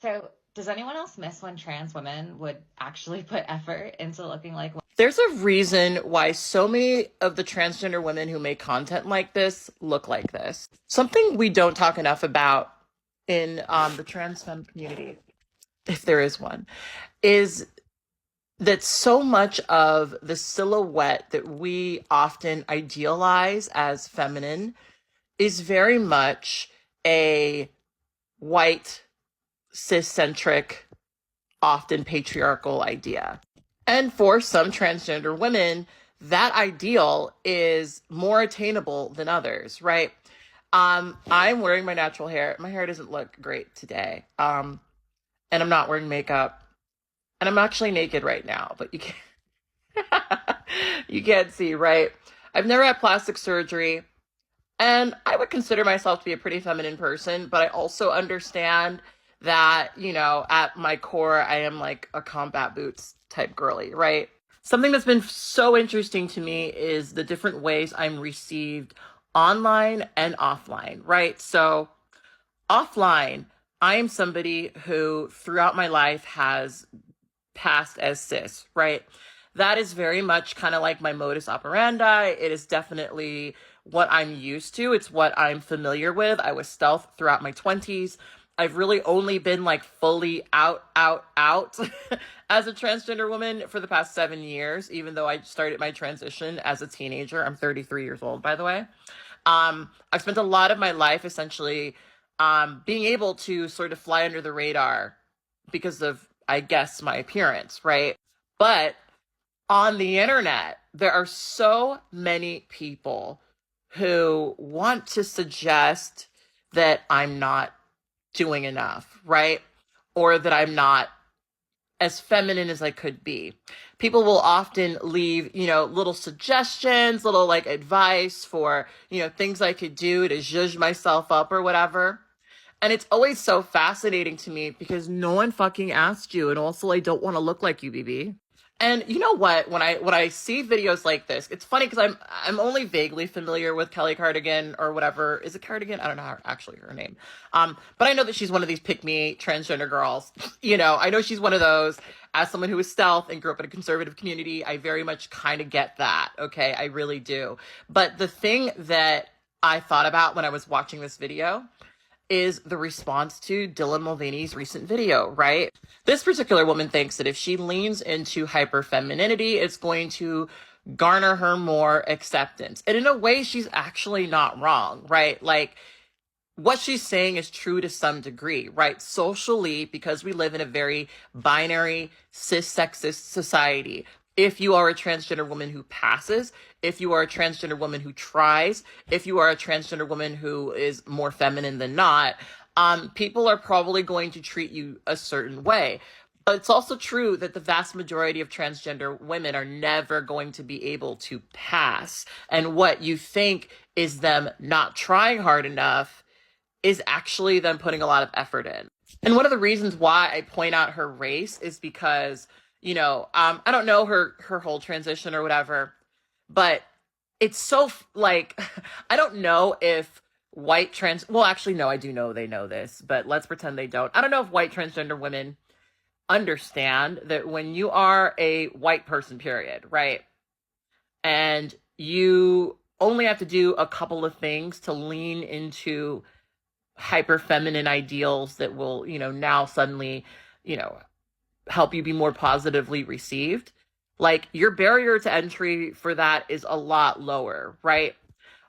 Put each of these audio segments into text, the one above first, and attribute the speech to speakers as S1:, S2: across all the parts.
S1: So, does anyone else miss when trans women would actually put effort into looking like
S2: There's a reason why so many of the transgender women who make content like this look like this. Something we don't talk enough about in the trans femme community, if there is one, is that so much of the silhouette that we often idealize as feminine is very much a white, cis-centric, often patriarchal idea. And for some transgender women, that ideal is more attainable than others, right? I'm wearing my natural hair. My hair doesn't look great today. And I'm not wearing makeup. And I'm actually naked right now, but you can't you can't see, right? I've never had plastic surgery, and I would consider myself to be a pretty feminine person, but I also understand that, at my core, I am like a combat boots type girly, right? Something that's been so interesting to me is the different ways I'm received online and offline, right? So, offline, I am somebody who throughout my life has passed as cis, right? That is very much kind of like my modus operandi. It is definitely what I'm used to. It's what I'm familiar with. I was stealth throughout my 20s. I've really only been like fully out as a transgender woman for the past 7 years, even though I started my transition as a teenager. I'm 33 years old, by the way. I've spent a lot of my life essentially being able to sort of fly under the radar because of, I guess, my appearance, right? But on the internet, there are so many people who want to suggest that I'm not doing enough, right? Or that I'm not as feminine as I could be. People will often leave, little suggestions, little like advice for, things I could do to zhuzh myself up or whatever. And it's always so fascinating to me because no one fucking asked you. And also, I don't want to look like you, BB. And you know what? When I see videos like this, it's funny because I'm only vaguely familiar with Kelly Cardigan or whatever. Is it Cardigan? I don't know actually her name. But I know that she's one of these pick me transgender girls. I know she's one of those. As someone who is stealth and grew up in a conservative community, I very much kind of get that. Okay, I really do. But the thing that I thought about when I was watching this video is the response to Dylan Mulvaney's recent video, right? This particular woman thinks that if she leans into hyper femininity, it's going to garner her more acceptance. And in a way, she's actually not wrong, right? Like, what she's saying is true to some degree, right? Socially, because we live in a very binary, cis sexist society. If you are a transgender woman who passes, if you are a transgender woman who tries, if you are a transgender woman who is more feminine than not, people are probably going to treat you a certain way. But it's also true that the vast majority of transgender women are never going to be able to pass. And what you think is them not trying hard enough is actually them putting a lot of effort in. And one of the reasons why I point out her race is because, I don't know her whole transition or whatever, but it's so like, I don't know if well, actually, no, I do know they know this, but let's pretend they don't. I don't know if white transgender women understand that when you are a white person, period, right? And you only have to do a couple of things to lean into hyper feminine ideals that will, now suddenly, you know, help you be more positively received. Like your barrier to entry for that is a lot lower, right?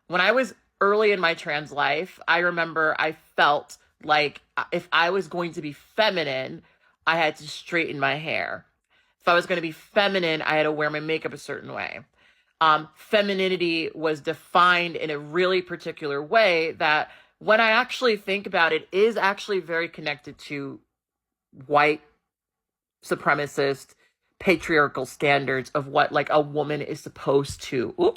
S2: When I was early in my trans life, I remember I felt like if I was going to be feminine, I had to straighten my hair. If I was going to be feminine, I had to wear my makeup a certain way. Femininity was defined in a really particular way that when I actually think about it, is actually very connected to white supremacist patriarchal standards of what like a woman is supposed to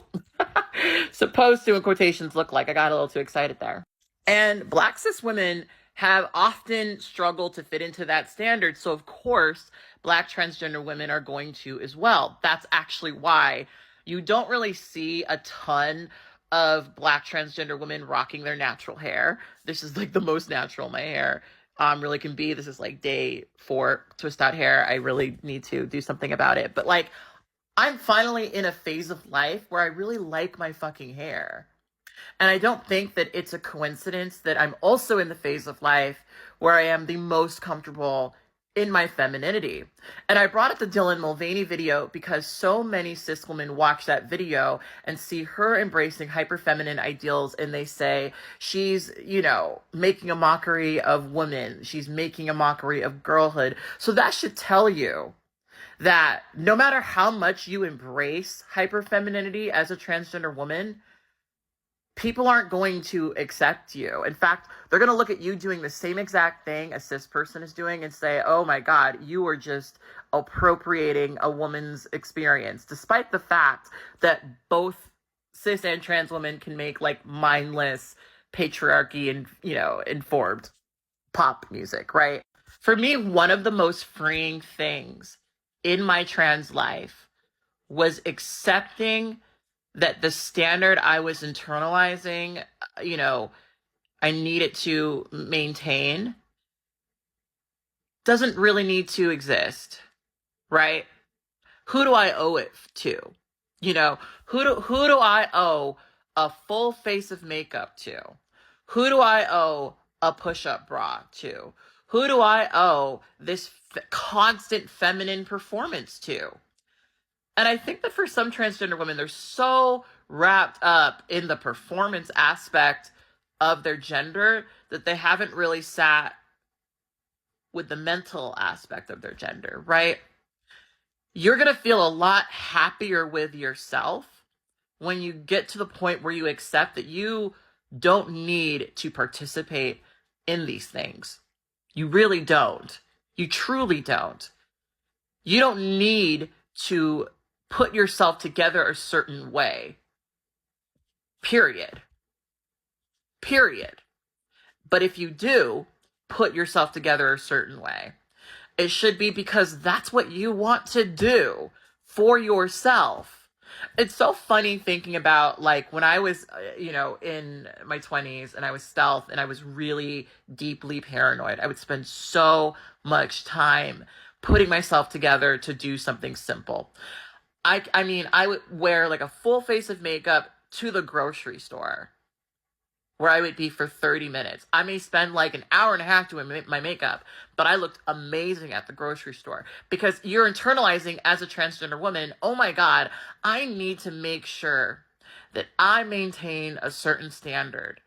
S2: supposed to in quotations look like. I got a little too excited there. And black cis women have often struggled to fit into that standard. So of course, black transgender women are going to as well. That's actually why you don't really see a ton of black transgender women rocking their natural hair. This is like the most natural my hair really can be. This is like day 4 twist out hair. I really need to do something about it. But like, I'm finally in a phase of life where I really like my fucking hair. And I don't think that it's a coincidence that I'm also in the phase of life where I am the most comfortable in my femininity. And I brought up the Dylan Mulvaney video because so many cis women watch that video and see her embracing hyper feminine ideals, and they say she's, making a mockery of women. She's making a mockery of girlhood. So that should tell you that no matter how much you embrace hyper femininity as a transgender woman, people aren't going to accept you. In fact, they're going to look at you doing the same exact thing a cis person is doing and say, oh my God, you are just appropriating a woman's experience, despite the fact that both cis and trans women can make like mindless patriarchy and, informed pop music, right? For me, one of the most freeing things in my trans life was accepting that the standard I was internalizing, I needed to maintain, doesn't really need to exist, right? Who do I owe it to? Who do I owe a full face of makeup to? Who do I owe a push-up bra to? Who do I owe this constant feminine performance to? And I think that for some transgender women, they're so wrapped up in the performance aspect of their gender that they haven't really sat with the mental aspect of their gender, right? You're going to feel a lot happier with yourself when you get to the point where you accept that you don't need to participate in these things. You really don't. You truly don't. You don't need to put yourself together a certain way. Period. But if you do put yourself together a certain way, it should be because that's what you want to do for yourself. It's so funny thinking about like when I was, in my 20s and I was stealth and I was really deeply paranoid. I would spend so much time putting myself together to do something simple. I mean, I would wear like a full face of makeup to the grocery store where I would be for 30 minutes. I may spend like an hour and a half doing my makeup, but I looked amazing at the grocery store because you're internalizing as a transgender woman. Oh my God, I need to make sure that I maintain a certain standard.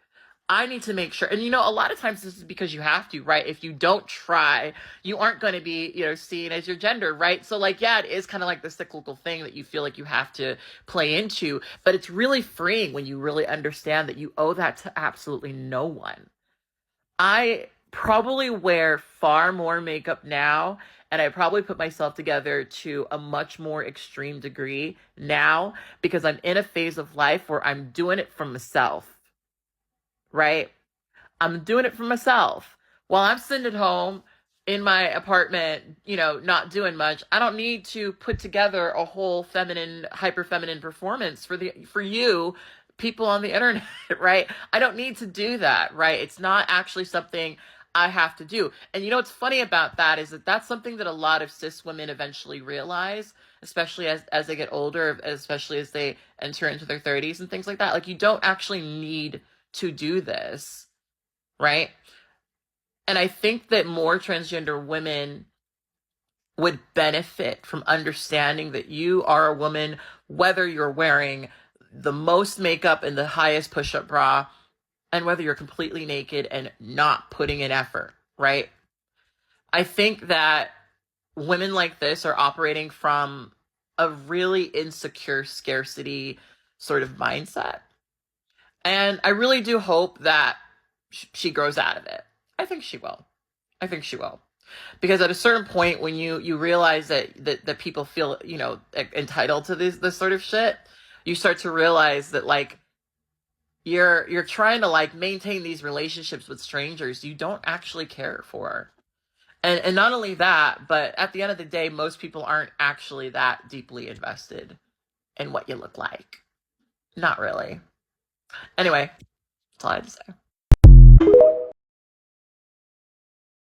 S2: I need to make sure, and a lot of times this is because you have to, right? If you don't try, you aren't going to be, seen as your gender, right? So like, yeah, it is kind of like the cyclical thing that you feel like you have to play into, but it's really freeing when you really understand that you owe that to absolutely no one. I probably wear far more makeup now, and I probably put myself together to a much more extreme degree now because I'm in a phase of life where I'm doing it for myself. Right? I'm doing it for myself. While I'm sitting at home in my apartment, not doing much, I don't need to put together a whole feminine, hyper feminine performance for you people on the internet, right? I don't need to do that, right? It's not actually something I have to do. And what's funny about that is that that's something that a lot of cis women eventually realize, especially as they get older, especially as they enter into their 30s and things like that. Like, you don't actually need to do this, right? And I think that more transgender women would benefit from understanding that you are a woman, whether you're wearing the most makeup and the highest push-up bra, and whether you're completely naked and not putting in effort, right? I think that women like this are operating from a really insecure scarcity sort of mindset. And I really do hope that she grows out of it. I think she will. Because at a certain point, when you realize that people feel, entitled to this sort of shit, you start to realize that like you're trying to like maintain these relationships with strangers you don't actually care for. And not only that, but at the end of the day, most people aren't actually that deeply invested in what you look like. Not really. Anyway, that's all I had to say.